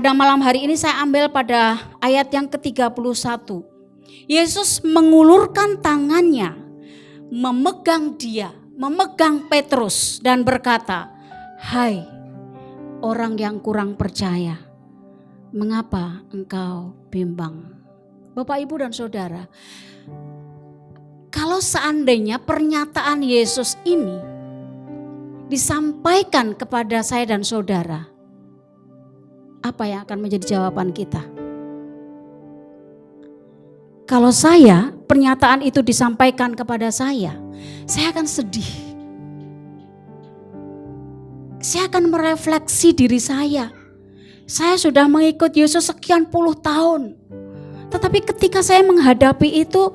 pada malam hari ini saya ambil pada ayat yang ke-31. Yesus mengulurkan tangannya, memegang dia, memegang Petrus dan berkata, "Hai orang yang kurang percaya, mengapa engkau bimbang?" Bapak, Ibu dan Saudara, kalau seandainya pernyataan Yesus ini disampaikan kepada saya dan saudara, apa yang akan menjadi jawaban kita? Kalau pernyataan itu disampaikan kepada saya akan sedih. Saya akan merefleksi diri saya. Saya sudah mengikut Yesus sekian puluh tahun. Tetapi ketika saya menghadapi itu,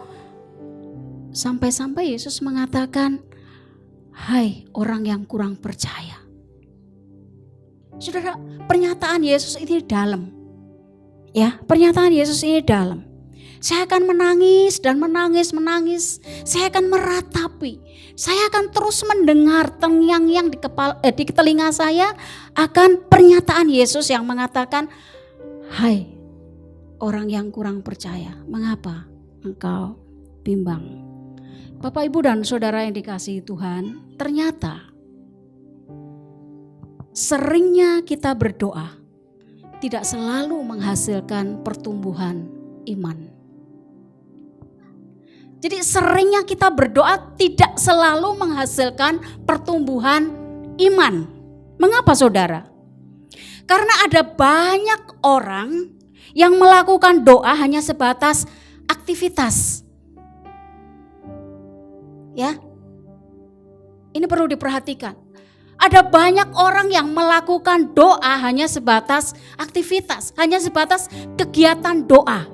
sampai-sampai Yesus mengatakan, "Hai orang yang kurang percaya." Saudara, pernyataan Yesus ini dalam. Ya, pernyataan Yesus ini dalam. Saya akan menangis dan menangis. Saya akan meratapi. Saya akan terus mendengar terngiang-ngiang di telinga saya akan pernyataan Yesus yang mengatakan, "Hai orang yang kurang percaya, mengapa engkau bimbang?" Bapak, Ibu dan Saudara yang dikasihi Tuhan, ternyata seringnya kita berdoa tidak selalu menghasilkan pertumbuhan iman. Jadi seringnya kita berdoa tidak selalu menghasilkan pertumbuhan iman. Mengapa, saudara? Karena ada banyak orang yang melakukan doa hanya sebatas aktivitas. Ya, ini perlu diperhatikan. Ada banyak orang yang melakukan doa hanya sebatas aktivitas, hanya sebatas kegiatan doa.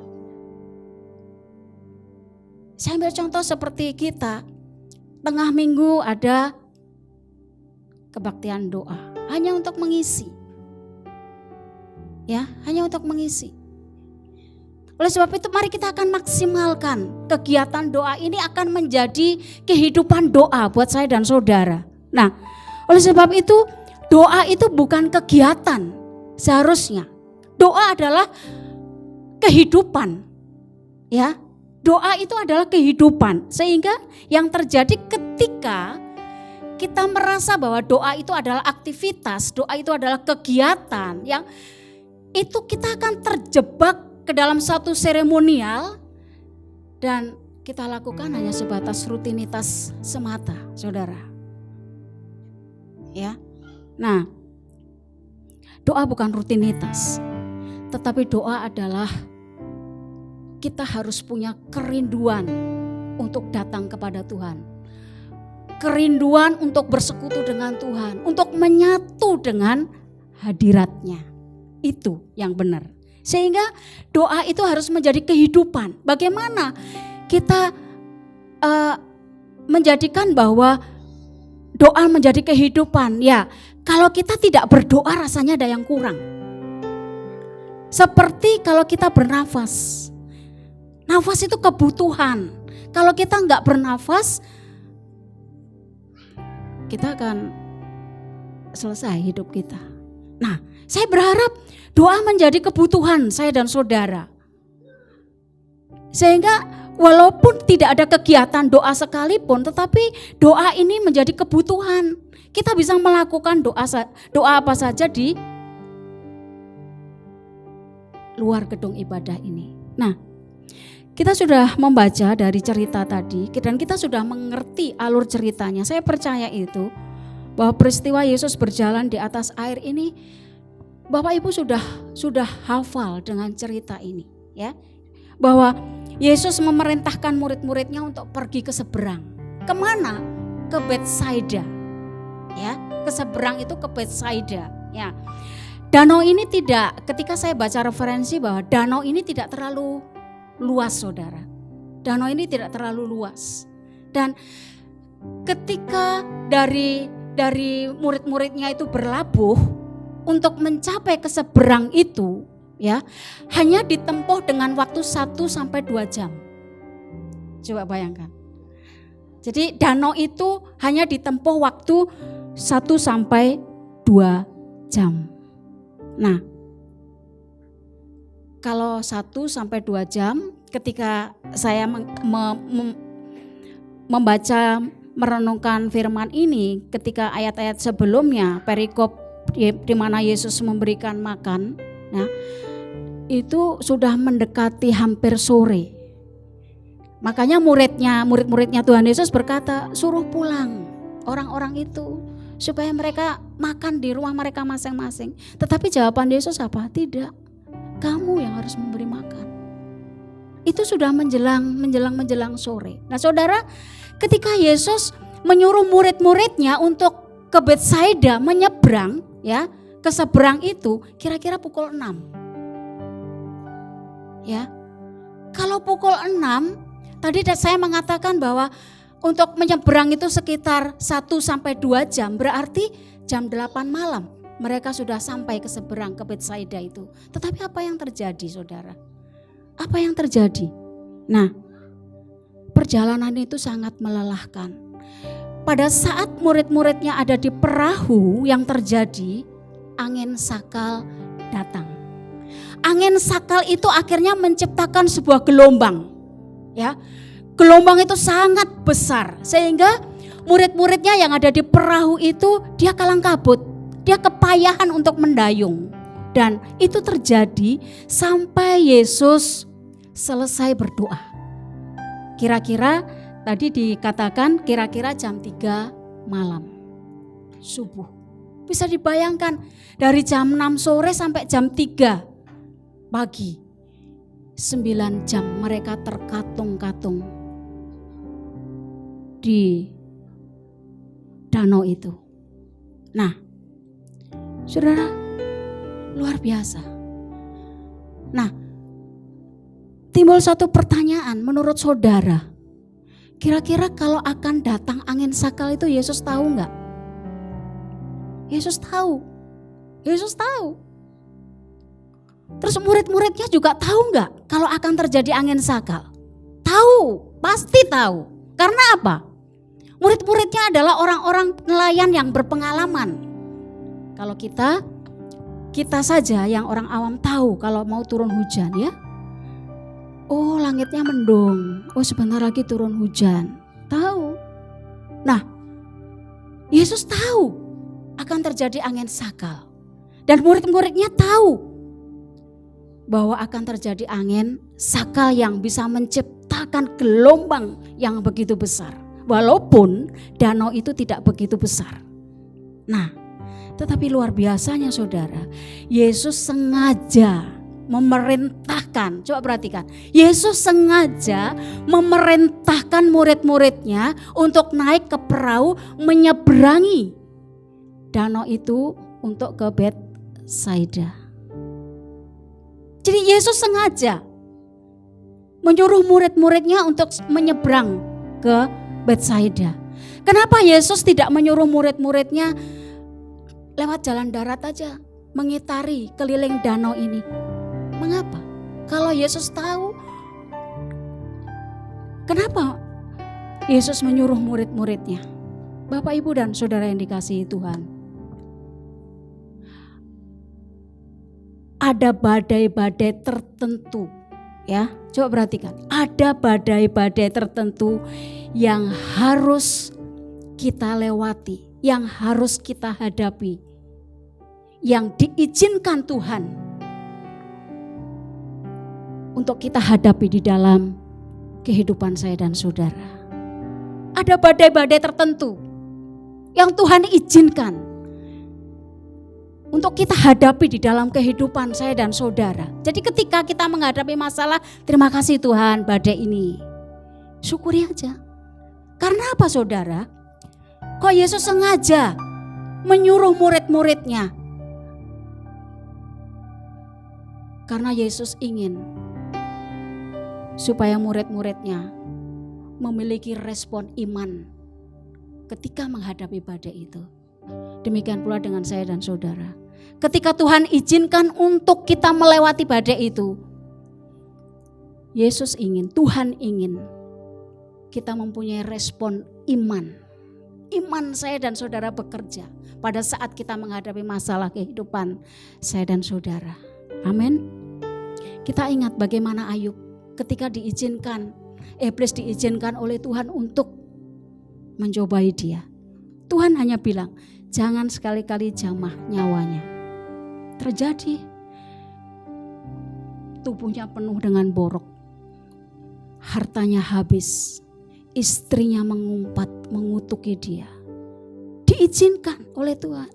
Saya ambil contoh seperti kita, tengah minggu ada kebaktian doa, hanya untuk mengisi. Ya, hanya untuk mengisi. Oleh sebab itu mari kita akan maksimalkan kegiatan doa ini akan menjadi kehidupan doa buat saya dan saudara. Nah, oleh sebab itu doa itu bukan kegiatan seharusnya. Doa adalah kehidupan. Ya, doa itu adalah kehidupan. Sehingga yang terjadi ketika kita merasa bahwa doa itu adalah aktivitas, doa itu adalah kegiatan, yang itu kita akan terjebak ke dalam satu seremonial dan kita lakukan hanya sebatas rutinitas semata, saudara. Ya, nah, doa bukan rutinitas, tetapi doa adalah kita harus punya kerinduan untuk datang kepada Tuhan, kerinduan untuk bersekutu dengan Tuhan, untuk menyatu dengan hadiratnya. Itu yang benar. Sehingga doa itu harus menjadi kehidupan. Bagaimana kita menjadikan bahwa doa menjadi kehidupan? Ya, kalau kita tidak berdoa rasanya ada yang kurang. Seperti kalau kita bernafas. Nafas itu kebutuhan. Kalau kita enggak bernafas, kita akan selesai hidup kita. Nah, saya berharap doa menjadi kebutuhan saya dan saudara. Sehingga walaupun tidak ada kegiatan doa sekalipun, tetapi doa ini menjadi kebutuhan. Kita bisa melakukan doa apa saja di luar gedung ibadah ini. Nah, kita sudah membaca dari cerita tadi dan kita sudah mengerti alur ceritanya. Saya percaya itu bahwa peristiwa Yesus berjalan di atas air ini, Bapak Ibu sudah hafal dengan cerita ini, ya. Bahwa Yesus memerintahkan murid-muridnya untuk pergi ke seberang. Kemana? Ke Betsaida. Ya, ke seberang itu ke Betsaida, ya. Danau ini ketika saya baca referensi bahwa danau ini tidak terlalu luas, saudara. Danau ini tidak terlalu luas. Dan ketika dari murid-muridnya itu berlabuh untuk mencapai ke seberang itu, ya, hanya ditempuh dengan waktu 1 sampai 2 jam. Coba bayangkan. Jadi danau itu hanya ditempuh waktu 1 sampai 2 jam. Nah, kalau 1-2 jam ketika saya membaca merenungkan firman ini, ketika ayat-ayat sebelumnya perikop di mana Yesus memberikan makan, nah, itu sudah mendekati hampir sore. Makanya murid-muridnya Tuhan Yesus berkata, suruh pulang orang-orang itu supaya mereka makan di rumah mereka masing-masing. Tetapi jawaban Yesus apa? Tidak, kamu yang harus memberi makan. Itu sudah menjelang sore. Nah saudara, ketika Yesus menyuruh murid-muridnya untuk ke Betsaida menyeberang ya, ke seberang itu kira-kira pukul 6. Ya. Kalau pukul 6, tadi saya mengatakan bahwa untuk menyeberang itu sekitar 1-2 jam, berarti jam 8 malam mereka sudah sampai ke seberang ke Betsaida itu. Tetapi apa yang terjadi saudara? Apa yang terjadi? Nah, perjalanan itu sangat melelahkan. Pada saat murid-muridnya ada di perahu, yang terjadi angin sakal datang. Angin sakal itu akhirnya menciptakan sebuah gelombang. Ya, gelombang itu sangat besar sehingga murid-muridnya yang ada di perahu itu dia kalang kabut, dia kepayahan untuk mendayung. Dan itu terjadi sampai Yesus selesai berdoa. Kira-kira tadi dikatakan kira-kira jam 3 malam, subuh. Bisa dibayangkan dari jam 6 sore sampai jam 3 pagi. 9 jam mereka terkatung-katung di danau itu. Nah, saudara, luar biasa. Nah, timbul satu pertanyaan menurut saudara. Kira-kira kalau akan datang angin sakal itu Yesus tahu enggak? Yesus tahu. Yesus tahu. Terus murid-muridnya juga tahu enggak kalau akan terjadi angin sakal? Tahu, pasti tahu. Karena apa? Murid-muridnya adalah orang-orang nelayan yang berpengalaman. Kalau kita saja yang orang awam tahu kalau mau turun hujan ya. Oh, langitnya mendung. Oh, sebentar lagi turun hujan. Tahu. Nah, Yesus tahu akan terjadi angin sakal. Dan murid-muridnya tahu bahwa akan terjadi angin sakal yang bisa menciptakan gelombang yang begitu besar. Walaupun danau itu tidak begitu besar. Nah, tetapi luar biasanya saudara, Yesus sengaja memerintahkan, coba perhatikan, Yesus sengaja memerintahkan murid-muridnya untuk naik ke perahu menyeberangi danau itu untuk ke Betsaida. Jadi Yesus sengaja menyuruh murid-muridnya untuk menyeberang ke Betsaida. Kenapa Yesus tidak menyuruh murid-muridnya lewat jalan darat aja, mengitari keliling danau ini? Mengapa? Kalau Yesus tahu, kenapa Yesus menyuruh murid-muridnya? Bapak, Ibu, dan saudara yang dikasihi Tuhan, ada badai-badai tertentu ya, coba perhatikan, ada badai-badai tertentu yang harus kita lewati, yang harus kita hadapi, yang diizinkan Tuhan untuk kita hadapi di dalam kehidupan saya dan saudara. Ada badai-badai tertentu yang Tuhan izinkan untuk kita hadapi di dalam kehidupan saya dan saudara. Jadi ketika kita menghadapi masalah, terima kasih Tuhan badai ini. Syukuri aja. Karena apa saudara? Kok Yesus sengaja menyuruh murid-muridnya? Karena Yesus ingin supaya murid-muridnya memiliki respon iman ketika menghadapi badai itu. Demikian pula dengan saya dan saudara. Ketika Tuhan izinkan untuk kita melewati badai itu, Yesus ingin, Tuhan ingin kita mempunyai respon iman. Iman saya dan saudara bekerja pada saat kita menghadapi masalah kehidupan saya dan saudara. Amin. Kita ingat bagaimana Ayub ketika iblis diizinkan oleh Tuhan untuk mencobai dia. Tuhan hanya bilang, jangan sekali-kali jamah nyawanya. Terjadi, tubuhnya penuh dengan borok, hartanya habis, istrinya mengutuki dia. Diizinkan oleh Tuhan.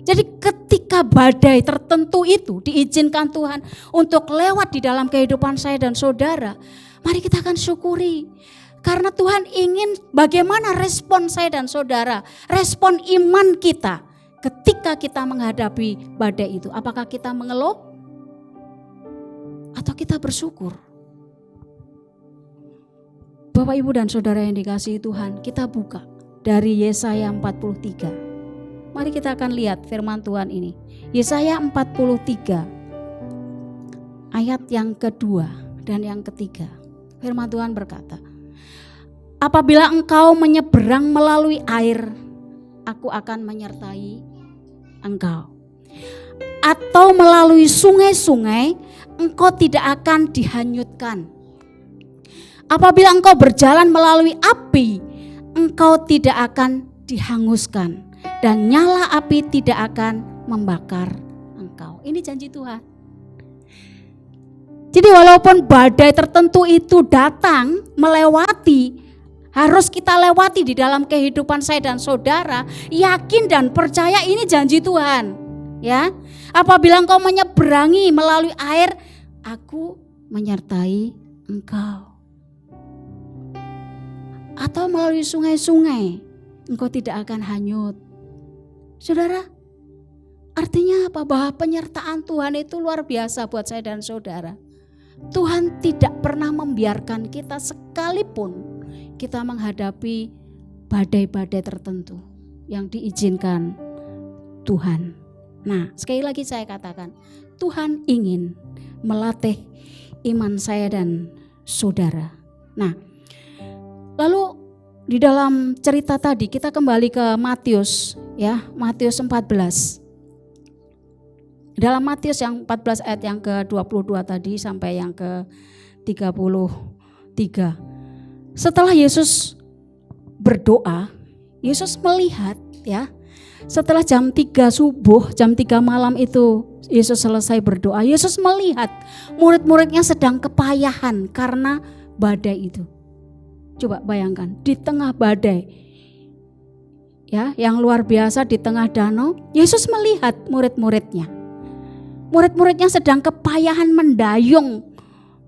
Jadi ketika badai tertentu itu diizinkan Tuhan untuk lewat di dalam kehidupan saya dan saudara, mari kita akan syukuri. Karena Tuhan ingin bagaimana respon saya dan saudara, respon iman kita ketika kita menghadapi badai itu. Apakah kita mengeluh atau kita bersyukur? Bapak, Ibu dan saudara yang dikasihi Tuhan, kita buka dari Yesaya 43. Mari kita akan lihat firman Tuhan ini. Yesaya 43 ayat yang kedua dan yang ketiga. Firman Tuhan berkata, apabila engkau menyeberang melalui air, aku akan menyertai engkau. Atau melalui sungai-sungai, engkau tidak akan dihanyutkan. Apabila engkau berjalan melalui api, engkau tidak akan dihanguskan. Dan nyala api tidak akan membakar engkau. Ini janji Tuhan. Jadi walaupun badai tertentu itu datang melewati, harus kita lewati di dalam kehidupan saya dan saudara, yakin dan percaya ini janji Tuhan. Ya, apabila engkau menyeberangi melalui air, aku menyertai engkau. Atau melalui sungai-sungai, engkau tidak akan hanyut. Saudara, artinya apa? Bahwa penyertaan Tuhan itu luar biasa buat saya dan saudara. Tuhan tidak pernah membiarkan kita sekalipun kita menghadapi badai-badai tertentu yang diizinkan Tuhan. Nah, sekali lagi saya katakan, Tuhan ingin melatih iman saya dan saudara. Nah, lalu di dalam cerita tadi kita kembali ke Matius, ya, Matius 14. Dalam Matius yang 14 ayat yang ke-22 tadi sampai yang ke-33. Setelah Yesus berdoa, Yesus melihat, ya, setelah jam 3 subuh, jam 3 malam itu Yesus selesai berdoa, Yesus melihat murid-muridnya sedang kepayahan karena badai itu. Coba bayangkan, di tengah badai, ya, yang luar biasa di tengah danau, Yesus melihat murid-muridnya. Murid-muridnya sedang kepayahan mendayung,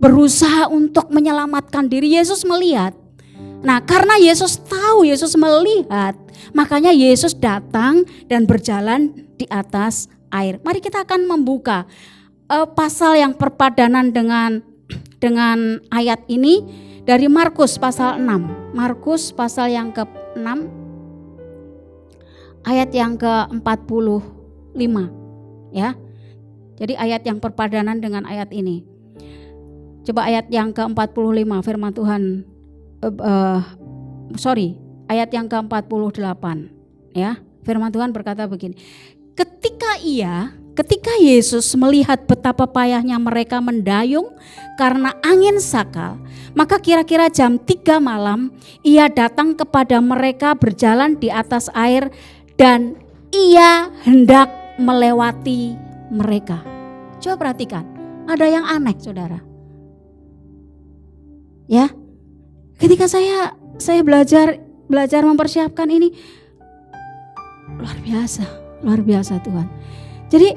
berusaha untuk menyelamatkan diri. Yesus melihat. Nah, karena Yesus tahu, Yesus melihat, makanya Yesus datang dan berjalan di atas air. Mari kita akan membuka pasal yang perpadanan dengan ayat ini. Dari Markus pasal 6, Markus pasal yang ke-6 ayat yang ke-45, ya. Jadi ayat yang perpadanan dengan ayat ini. Coba ayat yang ke-45 firman Tuhan, ayat yang ke-48, ya. Firman Tuhan berkata begini. Ketika Yesus melihat betapa payahnya mereka mendayung karena angin sakal, maka kira-kira jam 3 malam ia datang kepada mereka berjalan di atas air dan ia hendak melewati mereka. Coba perhatikan, ada yang aneh saudara. Ya, ketika saya belajar mempersiapkan ini, luar biasa Tuhan. Jadi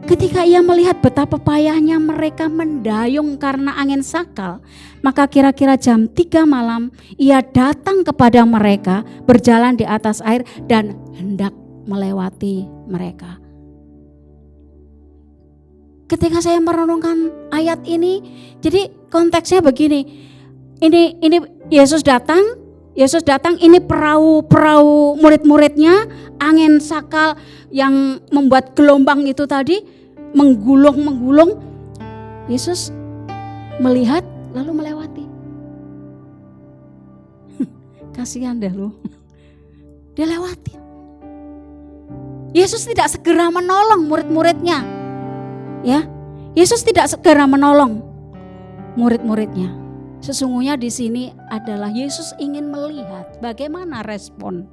ketika ia melihat betapa payahnya mereka mendayung karena angin sakal, maka kira-kira jam 3 malam ia datang kepada mereka berjalan di atas air dan hendak melewati mereka. Ketika saya merenungkan ayat ini, jadi konteksnya begini. Ini Yesus datang, ini perahu murid-muridnya, angin sakal yang membuat gelombang itu tadi menggulung. Yesus melihat lalu melewati. Kasihan deh lu. Dia lewati. Yesus tidak segera menolong murid-muridnya. Ya. Yesus tidak segera menolong murid-muridnya. Sesungguhnya di sini adalah Yesus ingin melihat bagaimana respon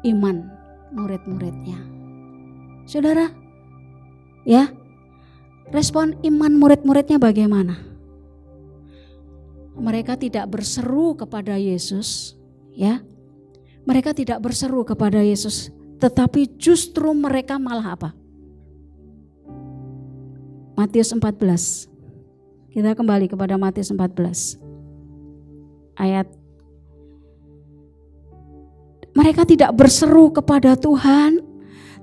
iman murid-muridnya. Saudara, ya, respon iman murid-muridnya bagaimana? Mereka tidak berseru kepada Yesus, ya. Mereka tidak berseru kepada Yesus, tetapi justru mereka malah apa? Matius 14. Kita kembali kepada Matius 14. Ayat. Mereka tidak berseru kepada Tuhan,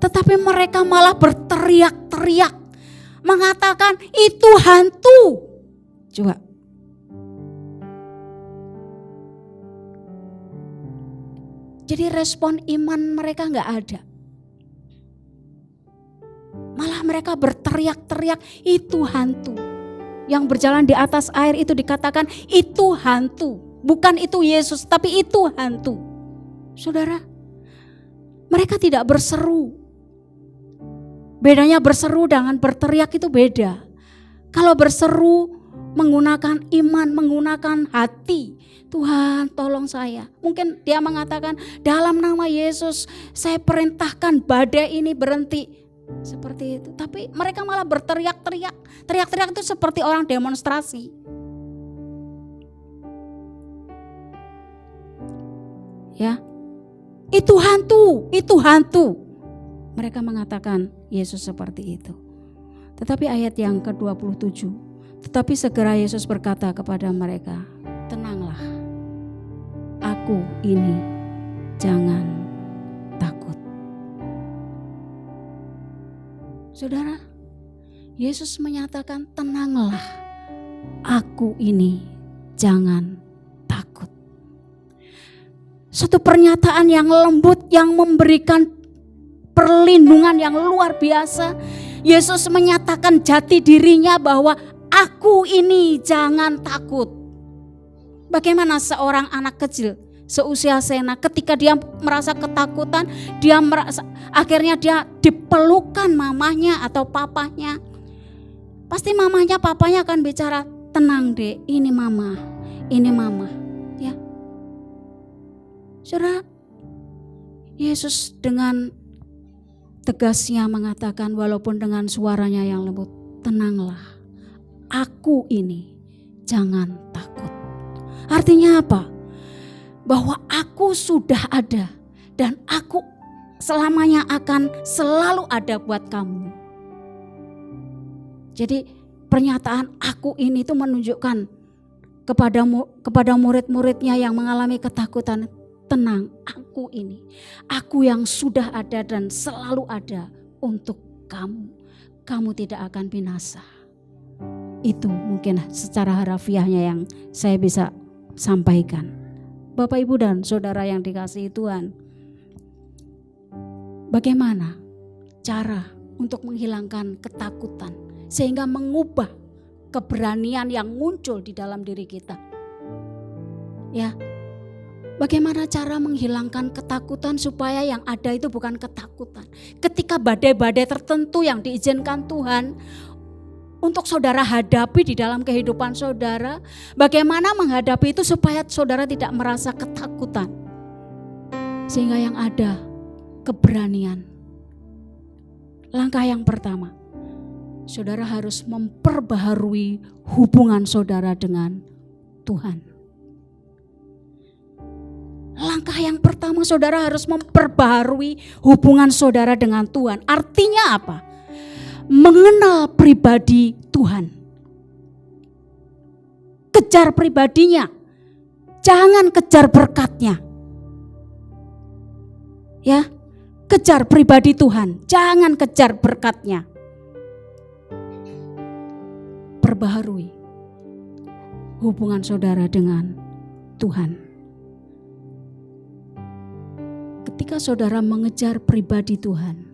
tetapi mereka malah berteriak-teriak, mengatakan itu hantu. Coba. Jadi respon iman mereka enggak ada. Malah mereka berteriak-teriak, itu hantu. Yang berjalan di atas air itu dikatakan itu hantu. Bukan itu Yesus, tapi itu hantu. Saudara, mereka tidak berseru. Bedanya berseru dengan berteriak itu beda. Kalau berseru menggunakan iman, menggunakan hati. Tuhan tolong saya. Mungkin dia mengatakan dalam nama Yesus saya perintahkan badai ini berhenti. Seperti itu. Tapi mereka malah berteriak-teriak. Teriak-teriak itu seperti orang demonstrasi. Ya. Itu hantu, itu hantu. Mereka mengatakan Yesus seperti itu. Tetapi ayat yang ke-27. Tetapi segera Yesus berkata kepada mereka, tenanglah. Aku ini, jangan takut. Saudara, Yesus menyatakan tenanglah, aku ini jangan takut. Suatu pernyataan yang lembut yang memberikan perlindungan yang luar biasa. Yesus menyatakan jati dirinya bahwa aku ini jangan takut. Bagaimana seorang anak kecil seusia Sena ketika dia merasa ketakutan, akhirnya dia dipelukan mamahnya atau papahnya. Pasti mamahnya, papanya akan bicara, tenang dek, ini mama, ya. Saudara, Yesus dengan tegasnya mengatakan walaupun dengan suaranya yang lembut, tenanglah, aku ini jangan takut. Artinya apa? Bahwa aku sudah ada dan aku selamanya akan selalu ada buat kamu. Jadi pernyataan aku ini itu menunjukkan kepada murid-muridnya yang mengalami ketakutan, tenang, aku ini, aku yang sudah ada dan selalu ada untuk kamu. Kamu tidak akan binasa. Itu mungkin secara harafiahnya yang saya bisa sampaikan. Bapak, Ibu dan Saudara yang dikasihi Tuhan, bagaimana cara untuk menghilangkan ketakutan sehingga mengubah keberanian yang muncul di dalam diri kita? Ya, bagaimana cara menghilangkan ketakutan supaya yang ada itu bukan ketakutan? Ketika badai-badai tertentu yang diizinkan Tuhan untuk saudara hadapi di dalam kehidupan saudara, bagaimana menghadapi itu supaya saudara tidak merasa ketakutan, sehingga yang ada keberanian. Langkah yang pertama, saudara harus memperbaharui hubungan saudara dengan Tuhan. Langkah yang pertama, saudara harus memperbaharui hubungan saudara dengan Tuhan. Artinya apa? Mengenal pribadi Tuhan. Kejar pribadinya, jangan kejar berkatnya. Ya, kejar pribadi Tuhan, jangan kejar berkatnya. Perbaharui hubungan saudara dengan Tuhan. Ketika saudara mengejar pribadi Tuhan,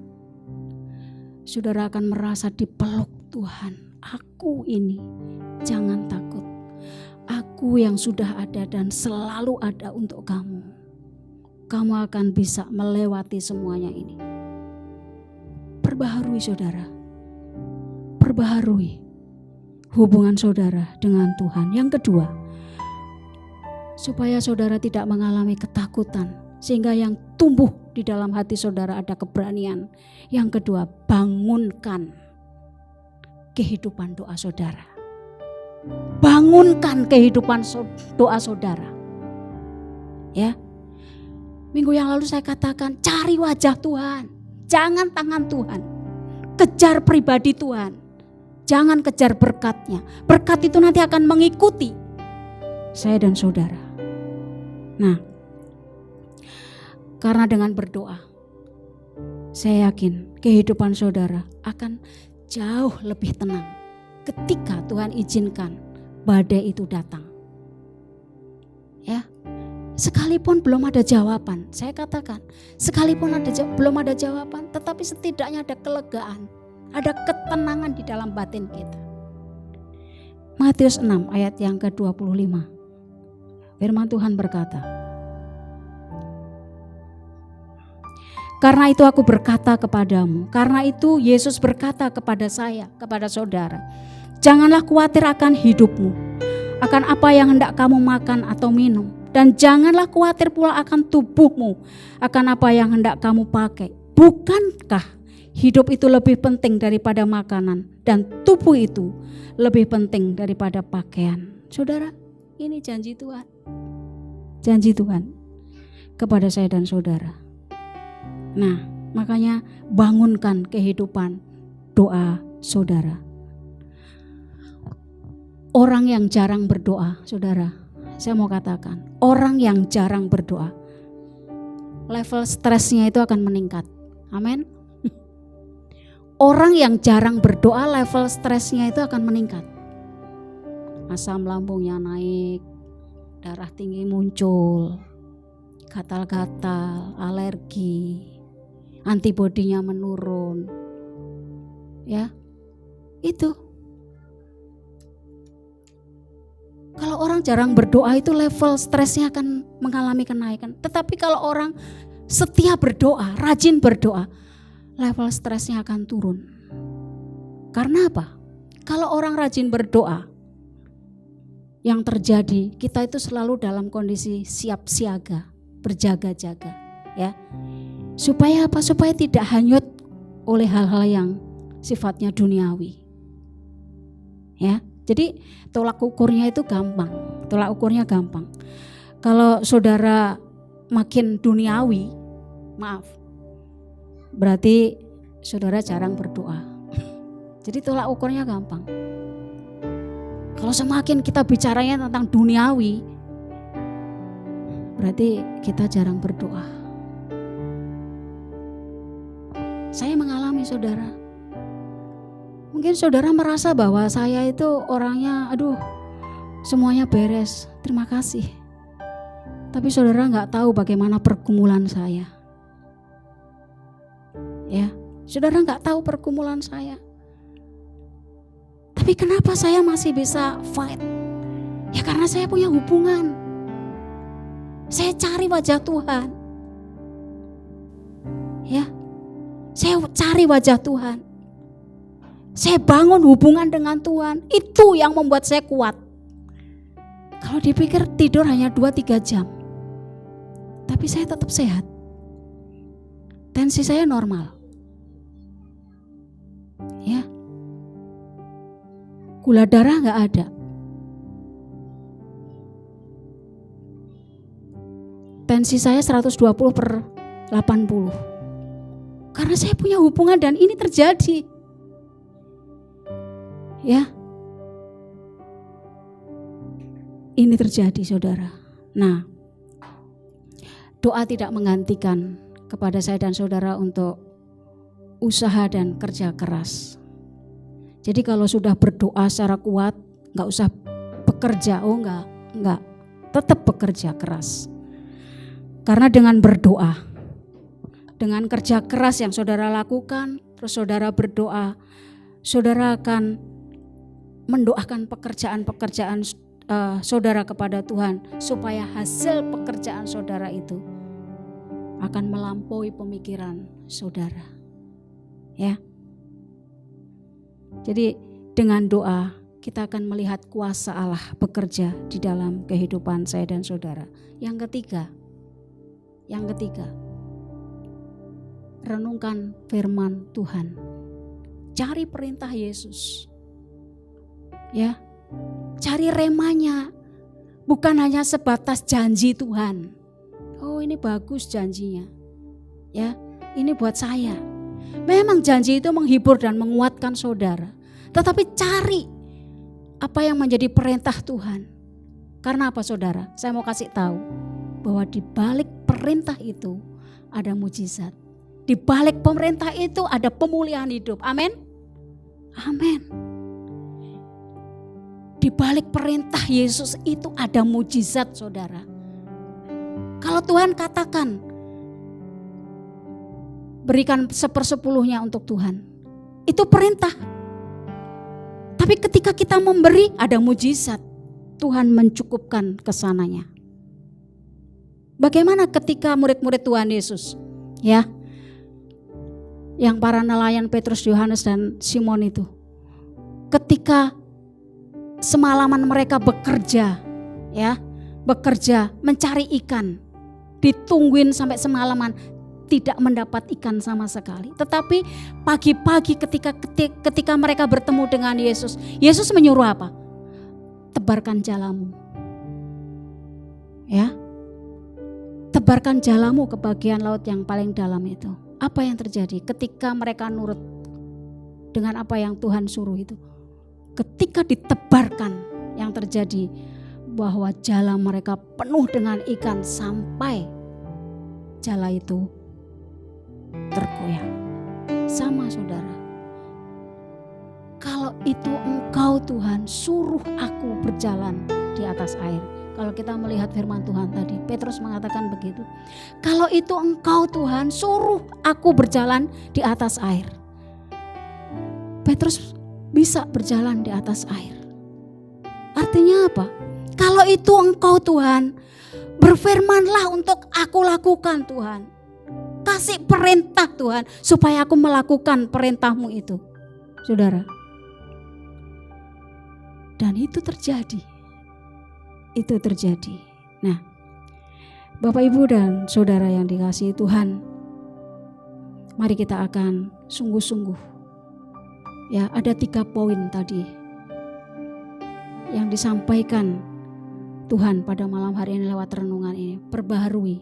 saudara akan merasa dipeluk Tuhan. Aku ini, jangan takut. Aku yang sudah ada dan selalu ada untuk kamu. Kamu akan bisa melewati semuanya ini. Perbaharui saudara. perbaharui hubungan saudara dengan Tuhan. Yang kedua, supaya saudara tidak mengalami ketakutan, sehingga yang tumbuh di dalam hati saudara ada keberanian. Yang kedua, bangunkan kehidupan doa saudara. Bangunkan kehidupan doa saudara. Ya. Minggu yang lalu saya katakan, cari wajah Tuhan, jangan tangan Tuhan. Kejar pribadi Tuhan, jangan kejar berkatnya. Berkat itu nanti akan mengikuti saya dan saudara. Nah, karena dengan berdoa, saya yakin kehidupan saudara akan jauh lebih tenang ketika Tuhan izinkan badai itu datang. Ya, sekalipun belum ada jawaban, saya katakan, sekalipun belum ada jawaban, tetapi setidaknya ada kelegaan, ada ketenangan di dalam batin kita. Matius 6 ayat yang ke-25. Firman Tuhan berkata, karena itu aku berkata kepadamu, karena itu Yesus berkata kepada saya, kepada saudara, janganlah khawatir akan hidupmu, akan apa yang hendak kamu makan atau minum, dan janganlah khawatir pula akan tubuhmu, akan apa yang hendak kamu pakai. Bukankah hidup itu lebih penting daripada makanan, dan tubuh itu lebih penting daripada pakaian? Saudara, ini janji Tuhan. Janji Tuhan kepada saya dan saudara. Nah, makanya bangunkan kehidupan doa saudara. Orang yang jarang berdoa, saudara, saya mau katakan, orang yang jarang berdoa, level stresnya itu akan meningkat. Amin. Orang yang jarang berdoa, level stresnya itu akan meningkat. Asam lambungnya naik, darah tinggi muncul, gatal-gatal, alergi, antibodinya menurun. Ya, itu. Kalau orang jarang berdoa itu level stresnya akan mengalami kenaikan. Tetapi kalau orang setia berdoa, rajin berdoa, level stresnya akan turun. Karena apa? Kalau orang rajin berdoa, yang terjadi kita itu selalu dalam kondisi siap siaga, berjaga-jaga, ya. Supaya apa? Supaya tidak hanyut oleh hal-hal yang sifatnya duniawi. Ya. Jadi tolak ukurnya itu gampang. Tolak ukurnya gampang. Kalau saudara makin duniawi, maaf, berarti saudara jarang berdoa. Jadi tolak ukurnya gampang. Kalau semakin kita bicaranya tentang duniawi, berarti kita jarang berdoa. Saya mengalami, saudara. Mungkin saudara merasa bahwa saya itu orangnya, semuanya beres, terima kasih. Tapi saudara nggak tahu bagaimana pergumulan saya. Ya, saudara nggak tahu pergumulan saya. Tapi kenapa saya masih bisa fight? Ya karena saya punya hubungan. Saya cari wajah Tuhan. Ya, saya cari wajah Tuhan. Saya bangun hubungan dengan Tuhan. Itu yang membuat saya kuat. Kalau dipikir tidur hanya 2-3 jam, tapi saya tetap sehat. Tensi saya normal. Ya, gula darah gak ada. Tensi saya 120/80. Karena saya punya hubungan dan ini terjadi. Ya, ini terjadi, saudara. Nah, doa tidak menggantikan kepada saya dan saudara untuk usaha dan kerja keras. Jadi kalau sudah berdoa secara kuat, gak usah bekerja. Enggak, tetap bekerja keras. Karena dengan berdoa, dengan kerja keras yang saudara lakukan, terus saudara berdoa, saudara akan mendoakan pekerjaan-pekerjaan saudara kepada Tuhan, supaya hasil pekerjaan saudara itu akan melampaui pemikiran saudara. Ya. Jadi dengan doa kita akan melihat kuasa Allah bekerja di dalam kehidupan saya dan saudara. Yang ketiga, renungkan firman Tuhan. Cari perintah Yesus. Ya, cari remanya. Bukan hanya sebatas janji Tuhan. Oh, ini bagus janjinya. Ya, ini buat saya. Memang janji itu menghibur dan menguatkan saudara. Tetapi cari apa yang menjadi perintah Tuhan. Karena apa saudara? Saya mau kasih tahu bahwa di balik perintah itu ada mujizat. Di balik pemerintah itu ada pemulihan hidup. Amin. Amin. Di balik perintah Yesus itu ada mujizat saudara. Kalau Tuhan katakan berikan 1/10 untuk Tuhan, itu perintah. Tapi ketika kita memberi ada mujizat. Tuhan mencukupkan kesananya. Bagaimana ketika murid-murid Tuhan Yesus, ya, yang para nelayan Petrus, Yohanes dan Simon itu, ketika semalaman mereka bekerja, ya, bekerja mencari ikan, ditungguin sampai semalaman tidak mendapat ikan sama sekali. Tetapi pagi-pagi ketika mereka bertemu dengan Yesus, Yesus menyuruh apa? Tebarkan jalamu. Ya. Tebarkan jalamu ke bagian laut yang paling dalam itu. Apa yang terjadi ketika mereka nurut dengan apa yang Tuhan suruh itu? Ketika ditebarkan, yang terjadi bahwa jala mereka penuh dengan ikan sampai jala itu tergoyang. Sama saudara. Kalau itu Engkau Tuhan suruh aku berjalan di atas air. Kalau kita melihat firman Tuhan tadi, Petrus mengatakan begitu. Kalau itu Engkau Tuhan suruh aku berjalan di atas air. Petrus bisa berjalan di atas air. Artinya apa? Kalau itu Engkau Tuhan, berfirmanlah untuk aku lakukan Tuhan. Kasih perintah Tuhan supaya aku melakukan perintah-Mu itu. Saudara. Dan itu terjadi. Itu terjadi. Nah, Bapak Ibu dan Saudara yang dikasihi Tuhan, mari kita akan sungguh-sungguh. Ya, ada 3 poin tadi yang disampaikan Tuhan pada malam hari ini lewat renungan ini. Perbaharui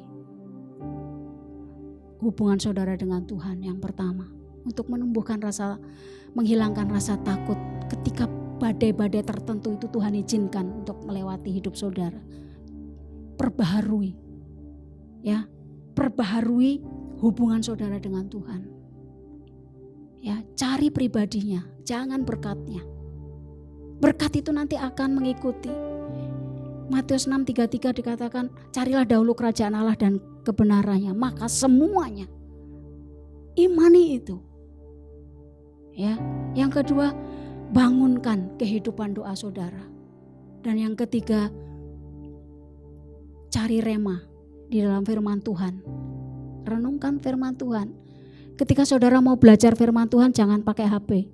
hubungan saudara dengan Tuhan yang pertama. Untuk menumbuhkan menghilangkan rasa takut ketika badai-badai tertentu itu Tuhan izinkan untuk melewati hidup saudara. Perbaharui. Ya, perbaharui hubungan saudara dengan Tuhan. Ya, cari pribadinya, jangan berkatnya. Berkat itu nanti akan mengikuti. Matius 6:33 dikatakan, carilah dahulu kerajaan Allah dan kebenarannya, maka semuanya. Imani itu. Ya, yang kedua, bangunkan kehidupan doa saudara. Dan yang ketiga, cari rema di dalam firman Tuhan. Renungkan firman Tuhan. Ketika saudara mau belajar firman Tuhan, jangan pakai HP.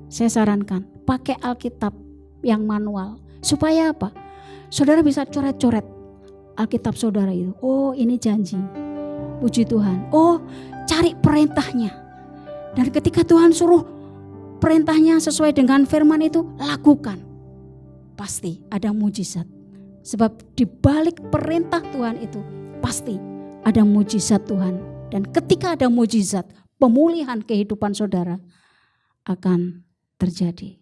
Saya sarankan, pakai Alkitab yang manual. Supaya apa? Saudara bisa coret-coret Alkitab saudara itu. Oh, ini janji. Puji Tuhan. Oh, cari perintahnya. Dan ketika Tuhan suruh perintahnya sesuai dengan firman itu, lakukan. Pasti ada mujizat. Sebab di balik perintah Tuhan itu pasti ada mujizat Tuhan. Dan ketika ada mujizat, pemulihan kehidupan saudara akan terjadi.